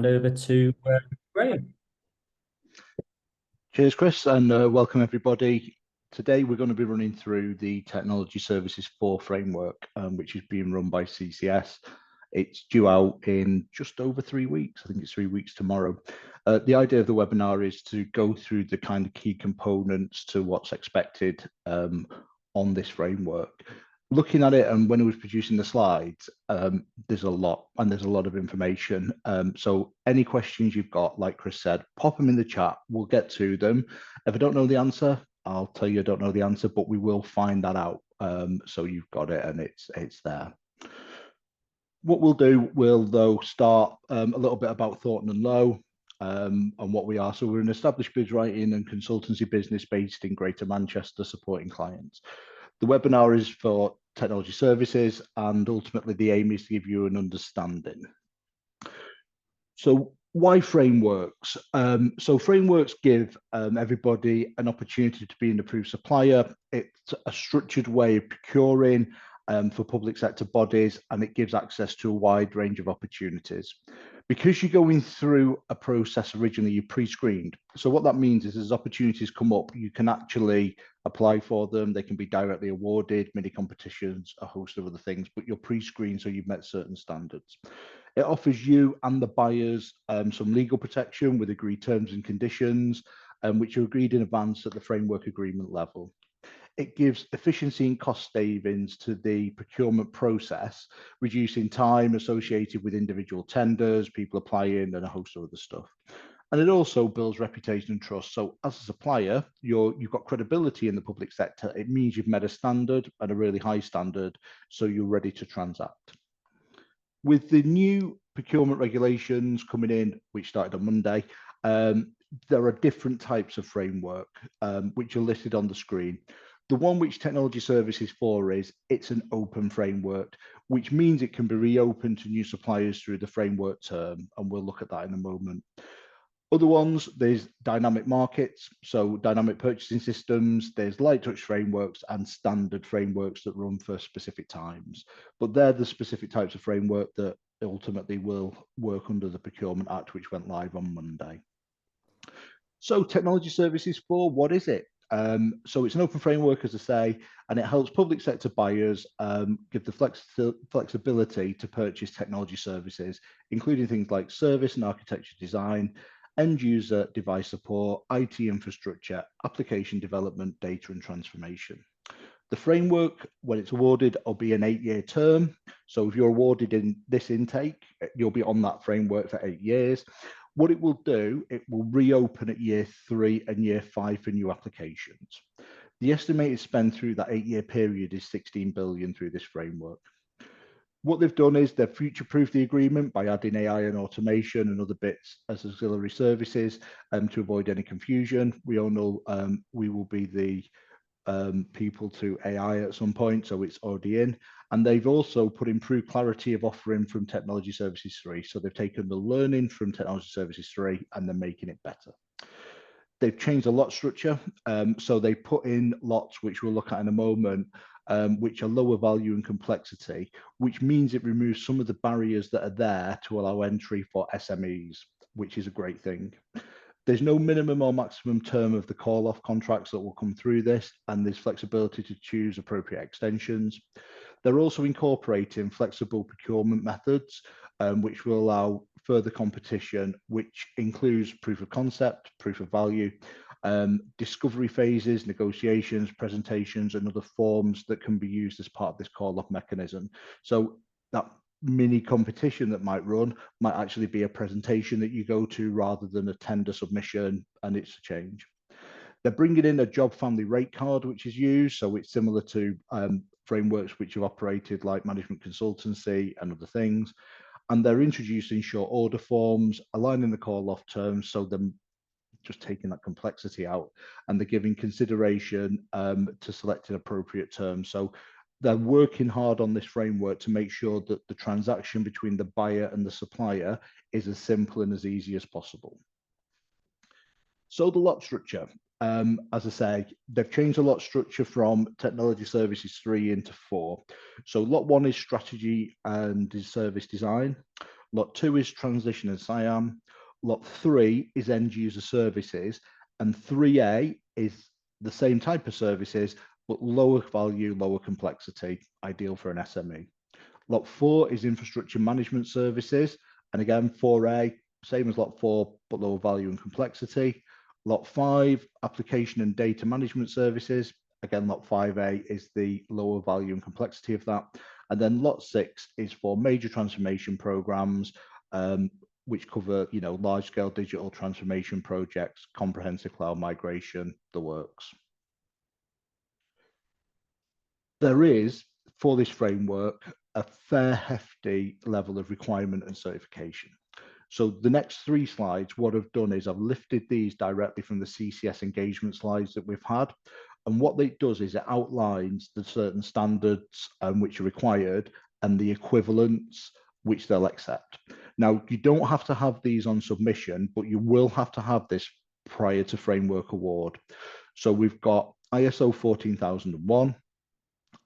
over to Graham. Cheers, Chris, and welcome everybody. Today we're going to be running through the Technology Services 4 framework, which is being run by CCS. It's due out in just over 3 weeks. I think it's 3 weeks tomorrow. The idea of the webinar is to go through the kind of key components to what's expected on this framework. Looking at it, and when I was producing the slides, there's a lot of information. So any questions you've got, like Chris said, pop them in the chat. We'll get to them. If I don't know the answer, I'll tell you I don't know the answer, but we will find that out. So you've got it and it's there. What we'll do, we'll start a little bit about Thornton Lowe and what we are. So we're an established bids writing and consultancy business based in Greater Manchester, supporting clients. The webinar is for technology services, and ultimately the aim is to give you an understanding. So why frameworks? So frameworks give everybody an opportunity to be an approved supplier. It's a structured way of procuring for public sector bodies, and it gives access to a wide range of opportunities. Because you're going through a process originally, you're pre-screened. So what that means is as opportunities come up, you can actually apply for them. They can be directly awarded, mini competitions, a host of other things, but you're pre-screened, so you've met certain standards. It offers you and the buyers some legal protection with agreed terms and conditions, which are agreed in advance at the framework agreement level. It gives efficiency and cost savings to the procurement process, reducing time associated with individual tenders, people applying, and a host of other stuff. And it also builds reputation and trust. So as a supplier, you've got credibility in the public sector. It means you've met a standard, and a really high standard, so you're ready to transact. With the new procurement regulations coming in, which started on Monday, there are different types of framework, which are listed on the screen. The one which Technology Services 4 is, it's an open framework, which means it can be reopened to new suppliers through the framework term, and we'll look at that in a moment. Other ones, there's dynamic markets, so dynamic purchasing systems, there's light touch frameworks and standard frameworks that run for specific times. But they're the specific types of framework that ultimately will work under the Procurement Act, which went live on Monday. So Technology Services 4, what is it? So it's an open framework, as I say, and it helps public sector buyers give the flexibility to purchase technology services, including things like service and architecture design, end user device support, IT infrastructure, application development, data and transformation. The framework, when it's awarded, will be an 8-year term. So if you're awarded in this intake, you'll be on that framework for 8 years. What it will do, it will reopen at year 3 and year 5 for new applications. The estimated spend through that 8-year period is 16 billion through this framework. What they've done is they've future-proofed the agreement by adding AI and automation and other bits as auxiliary services to avoid any confusion. We all know we will be the people to AI at some point, so it's already in. And they've also put improved clarity of offering from Technology Services 3. So they've taken the learning from Technology Services 3 and they're making it better. They've changed the lot structure. So they put in lots, which we'll look at in a moment, which are lower value and complexity, which means it removes some of the barriers that are there to allow entry for SMEs, which is a great thing. There's no minimum or maximum term of the call-off contracts that will come through this, and there's flexibility to choose appropriate extensions. They're also incorporating flexible procurement methods, which will allow further competition, which includes proof of concept, proof of value, discovery phases, negotiations, presentations, and other forms that can be used as part of this call-off mechanism. So that mini competition that might run might actually be a presentation that you go to rather than a tender submission, and it's a change. They're bringing in a job family rate card, which is used, so it's similar to frameworks which have operated like management consultancy and other things. And they're introducing short order forms, aligning the call-off terms, so they're just taking that complexity out, and they're giving consideration to selecting appropriate terms. So they're working hard on this framework to make sure that the transaction between the buyer and the supplier is as simple and as easy as possible. So the lot structure, as I say, they've changed the lot structure from Technology Services 3 into 4. So lot 1 is strategy and service design. Lot 2 is transition and SIAM. Lot 3 is end user services. And 3A is the same type of services, but lower value, lower complexity, ideal for an SME. Lot 4 is infrastructure management services. And again, 4A, same as lot 4, but lower value and complexity. Lot 5, application and data management services. Again, lot 5A is the lower value and complexity of that. And then lot 6 is for major transformation programs, which cover, large scale digital transformation projects, comprehensive cloud migration, the works. There is, for this framework, a fair hefty level of requirement and certification. So the next 3 slides, what I've done is I've lifted these directly from the CCS engagement slides that we've had. And what it does is it outlines the certain standards which are required and the equivalents which they'll accept. Now, you don't have to have these on submission, but you will have to have this prior to framework award. So we've got ISO 14001,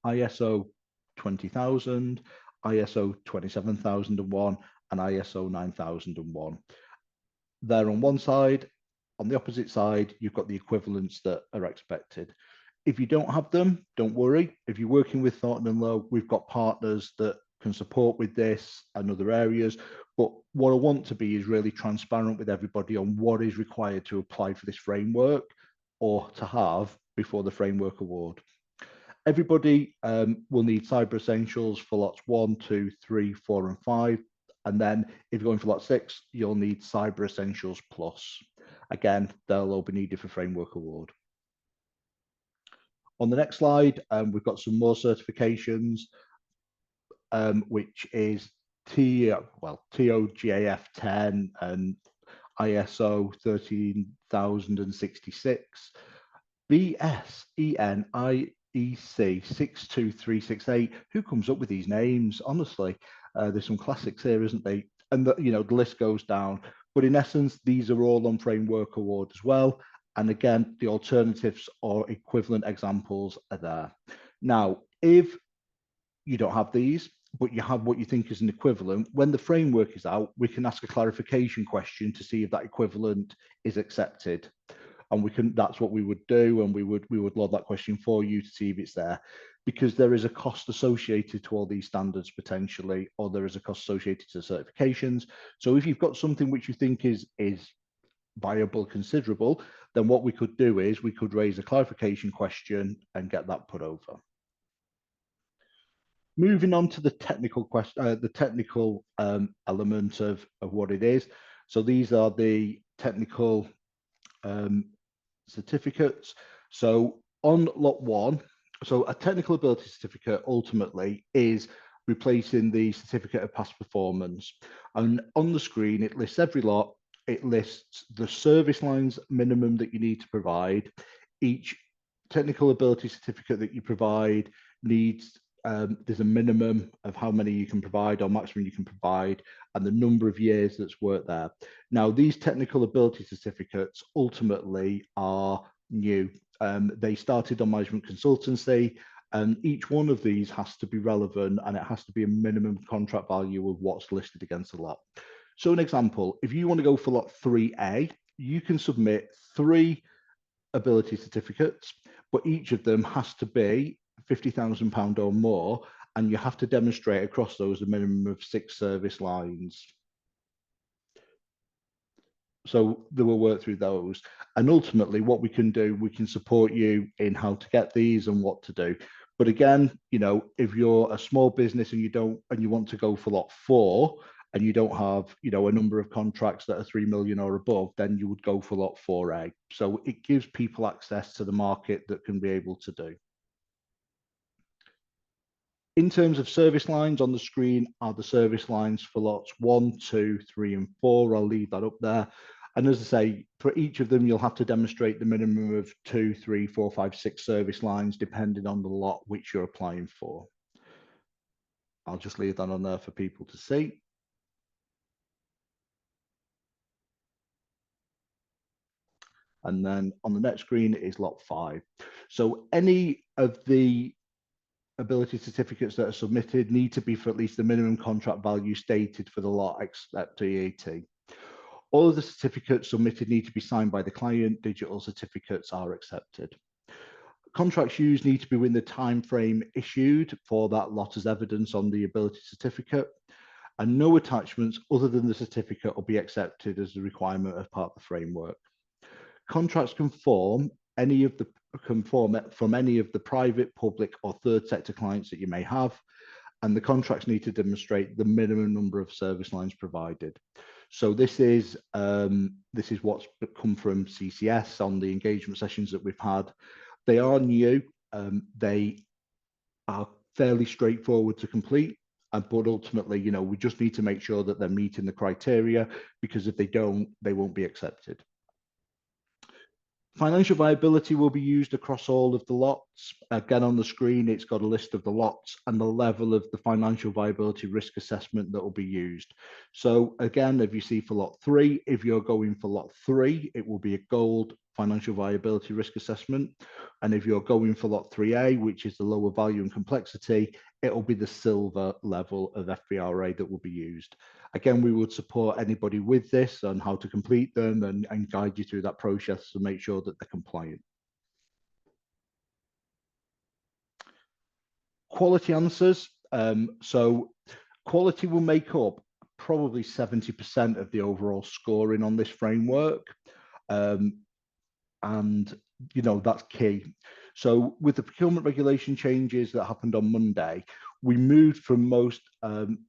ISO 20000, ISO 27001, and ISO 9001. There on one side. On the opposite side, you've got the equivalents that are expected. If you don't have them, don't worry. If you're working with Thornton Lowe, we've got partners that can support with this and other areas. But what I want to be is really transparent with everybody on what is required to apply for this framework or to have before the framework award. Everybody will need Cyber Essentials for lots 1, 2, 3, 4, and 5. And then if you're going for lot 6, you'll need Cyber Essentials Plus. Again, they'll all be needed for framework award. On the next slide, we've got some more certifications, which is TOGAF 10 and ISO 13066, BSENIEC 62368. Who comes up with these names? Honestly, there's some classics here, isn't there? And the list goes down. But in essence, these are all on framework award as well. And again, the alternatives or equivalent examples are there. Now, if you don't have these, but you have what you think is an equivalent, when the framework is out, we can ask a clarification question to see if that equivalent is accepted. And that's what we would do, and we would load that question for you to see if it's there, because there is a cost associated to all these standards potentially, or there is a cost associated to certifications. So if you've got something which you think is viable, considerable, then what we could do is we could raise a clarification question and get that put over. Moving on to the technical question, the technical element of what it is. So these are the technical certificates. So on lot 1, so a technical ability certificate ultimately is replacing the certificate of past performance. And on the screen, it lists every lot. It lists the service lines minimum that you need to provide. Each technical ability certificate that you provide needs, there's a minimum of how many you can provide or maximum you can provide, and the number of years that's worked there. Now, these technical ability certificates ultimately are new. They started on management consultancy, and each one of these has to be relevant, and it has to be a minimum contract value of what's listed against the lot. So an example, if you want to go for lot 3A, you can submit 3 ability certificates, but each of them has to be £50,000 or more, and you have to demonstrate across those a minimum of 6 service lines. So they will work through those, and ultimately what we can do, we can support you in how to get these and what to do. But again, if you're a small business and you want to go for lot 4 and you don't have a number of contracts that are 3 million or above, then you would go for lot 4A. So it gives people access to the market that can be able to do. In terms of service lines, on the screen are the service lines for lots 1, 2, 3, and 4. I'll leave that up there. And as I say, for each of them, you'll have to demonstrate the minimum of 2, 3, 4, 5, 6 service lines, depending on the lot which you're applying for. I'll just leave that on there for people to see. And then on the next screen is lot 5. So any of the ability certificates that are submitted need to be for at least the minimum contract value stated for the lot except VAT. All of the certificates submitted need to be signed by the client. Digital certificates are accepted. Contracts used need to be within the time frame issued for that lot as evidence on the ability certificate, and no attachments other than the certificate will be accepted as a requirement of part of the framework. Contracts conform from any of the private, public, or third sector clients that you may have, and the contracts need to demonstrate the minimum number of service lines provided. So this is what's come from CCS on the engagement sessions that we've had. They are new. They are fairly straightforward to complete, but ultimately, we just need to make sure that they're meeting the criteria, because if they don't, they won't be accepted. Financial viability will be used across all of the lots. Again, on the screen, it's got a list of the lots and the level of the financial viability risk assessment that will be used. So again, if you see for lot 3, if you're going for lot 3, it will be a gold financial viability risk assessment. And if you're going for lot 3A, which is the lower value and complexity, it will be the silver level of FVRA that will be used. Again, we would support anybody with this on how to complete them and guide you through that process to make sure that they're compliant. Quality answers. So quality will make up probably 70% of the overall scoring on this framework. And that's key. So with the procurement regulation changes that happened on Monday, we moved from most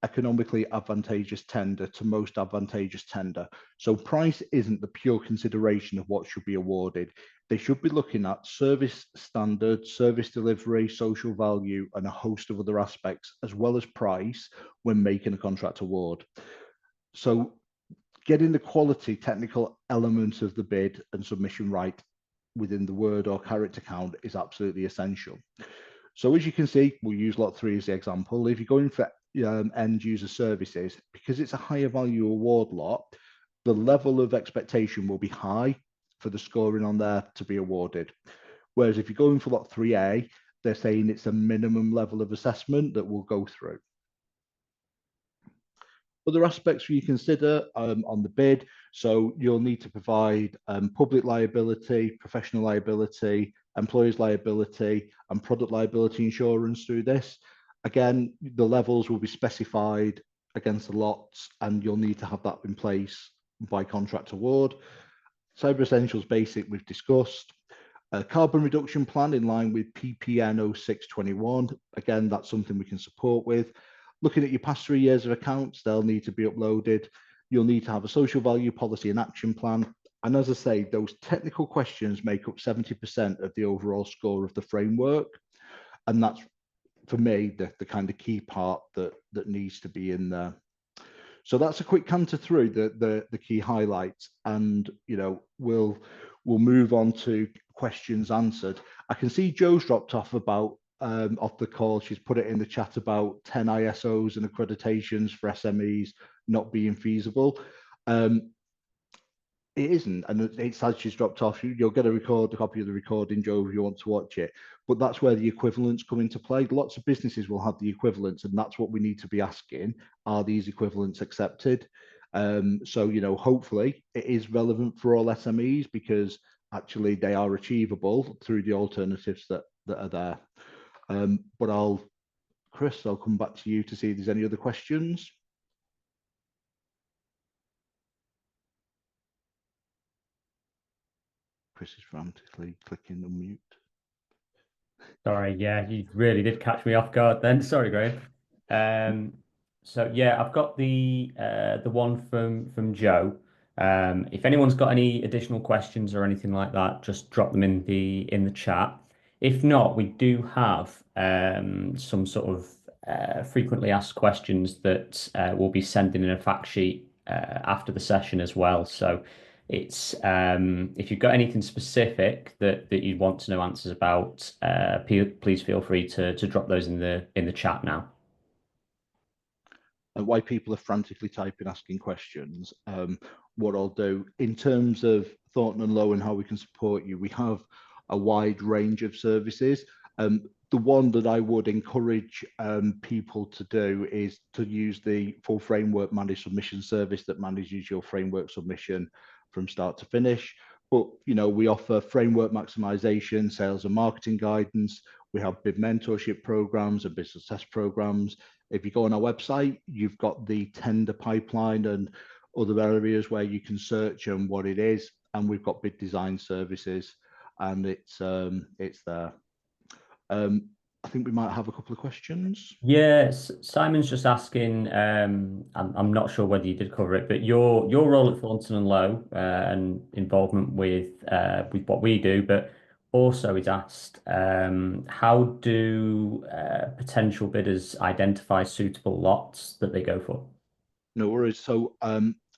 economically advantageous tender to most advantageous tender. So price isn't the pure consideration of what should be awarded. They should be looking at service standards, service delivery, social value, and a host of other aspects, as well as price, when making a contract award. So getting the quality technical elements of the bid and submission right within the word or character count is absolutely essential. So as you can see, we'll use lot 3 as the example. If you're going for end user services, because it's a higher value award lot, the level of expectation will be high for the scoring on there to be awarded. Whereas if you're going for lot 3A, they're saying it's a minimum level of assessment that we'll go through. Other aspects you consider on the bid. So you'll need to provide public liability, professional liability, employer's liability, and product liability insurance through this. Again, the levels will be specified against the lots, and you'll need to have that in place by contract award. Cyber Essentials Basic we've discussed. A carbon reduction plan in line with PPN 0621. Again, that's something we can support with. Looking at your past 3 years of accounts, they'll need to be uploaded. You'll need to have a social value policy and action plan. And as I say, those technical questions make up 70% of the overall score of the framework. And that's, for me, the kind of key part that needs to be in there. So that's a quick canter through the key highlights, and we'll move on to questions answered. I can see Joe's dropped off off the call. She's put it in the chat about 10 ISOs and accreditations for SMEs not being feasible. It isn't, and it's as she's dropped off. You'll get a copy of the recording, Joe, if you want to watch it. But that's where the equivalents come into play. Lots of businesses will have the equivalents, and that's what we need to be asking: are these equivalents accepted? So hopefully it is relevant for all SMEs, because actually they are achievable through the alternatives that are there. But Chris, I'll come back to you to see if there's any other questions. Chris is frantically clicking unmute. Sorry, yeah, you really did catch me off guard then. Sorry, Graham. So yeah, I've got the one from Joe. If anyone's got any additional questions or anything like that, just drop them in the chat. If not, we do have some sort of frequently asked questions that we'll be sending in a fact sheet after the session as well. So it's if you've got anything specific that you want to know answers about, please feel free to drop those in the chat now. And why people are frantically typing, asking questions. What I'll do in terms of Thornton Lowe and how we can support you, we have a wide range of services. the one that I would encourage people to do is to use the full framework managed submission service that manages your framework submission from start to finish. But we offer framework maximization, sales and marketing guidance. We have bid mentorship programs and business test programs. If you go on our website, you've got the tender pipeline and other areas where you can search and what it is. And we've got bid design services, and it's there. I think we might have a couple of questions. Yeah, Simon's just asking, I'm not sure whether you did cover it, but your role at Thornton Lowe and involvement with what we do, but also he's asked, how do potential bidders identify suitable lots that they go for? No worries. So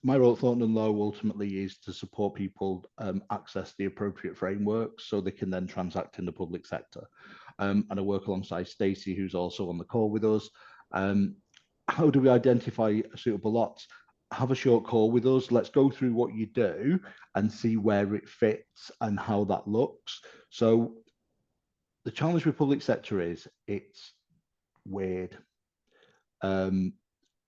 my role at Thornton Lowe ultimately is to support people access the appropriate frameworks so they can then transact in the public sector. And I work alongside Stacey, who's also on the call with us. How do we identify suitable lots? Have a short call with us. Let's go through what you do and see where it fits and how that looks. So the challenge with public sector is it's weird.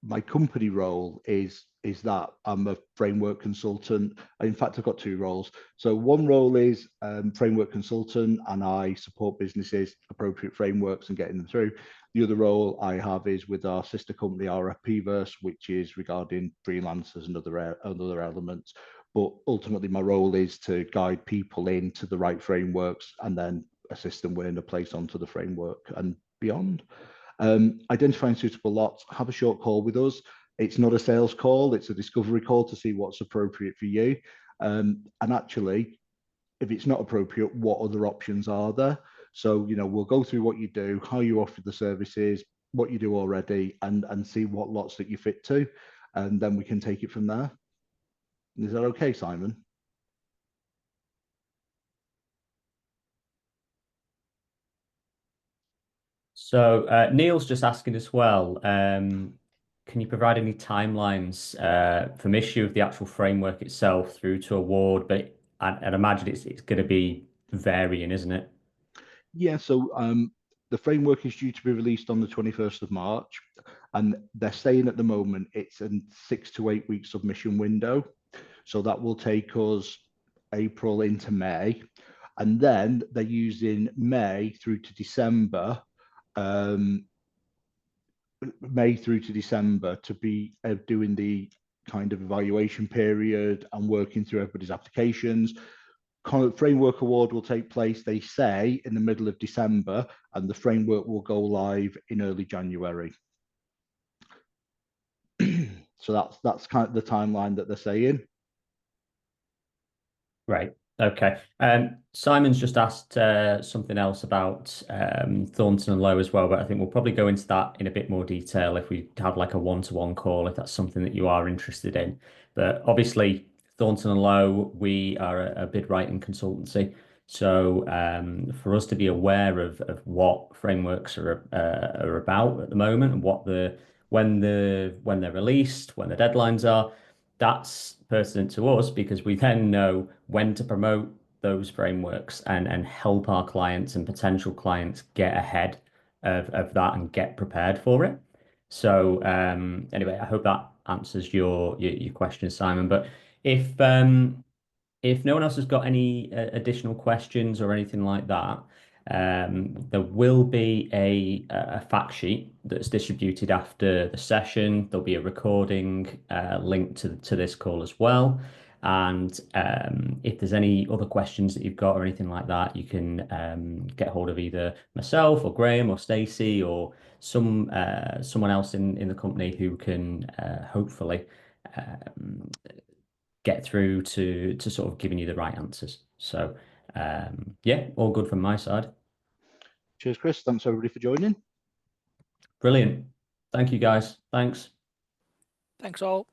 My company role is that I'm a framework consultant. In fact, I've got two roles. So one role is framework consultant, and I support businesses, appropriate frameworks and getting them through. The other role I have is with our sister company, RFPverse, which is regarding freelancers and other elements. But ultimately, my role is to guide people into the right frameworks and then assist them winning a place onto the framework and beyond. Identifying suitable lots, have a short call with us. It's not a sales call, it's a discovery call to see what's appropriate for you. And actually, if it's not appropriate, what other options are there? So, we'll go through what you do, how you offer the services, what you do already, and see what lots that you fit to. And then we can take it from there. Is that okay, Simon? So Neil's just asking as well, can you provide any timelines from issue of the actual framework itself through to award? But I'd imagine it's going to be varying, isn't it? Yeah, so the framework is due to be released on the 21st of March, and they're saying at the moment it's a 6 to 8 week submission window. So that will take us April into May. And then they're using May through to December, to be doing the kind of evaluation period and working through everybody's applications. Framework award will take place, they say, in the middle of December, and the framework will go live in early January. So that's kind of the timeline that they're saying. Right. Okay. Simon's just asked something else about Thornton and Lowe as well, but I think we'll probably go into that in a bit more detail if we have like a one-to-one call, if that's something that you are interested in. But obviously, Thornton and Lowe, we are a bid writing consultancy. So for us to be aware of what frameworks are about at the moment and when they're released, when the deadlines are, that's pertinent to us because we then know when to promote those frameworks and help our clients and potential clients get ahead of that and get prepared for it. So anyway, I hope that answers your question, Simon. But if no one else has got any additional questions or anything like that, there will be a fact sheet that's distributed after the session. There'll be a recording linked to this call as well. And if there's any other questions that you've got or anything like that, you can get hold of either myself or Graham or Stacey or someone else in the company who can hopefully get through to sort of giving you the right answers. So yeah, all good from my side. Cheers, Chris. Thanks everybody for joining. Brilliant. Thank you, guys. Thanks. Thanks all.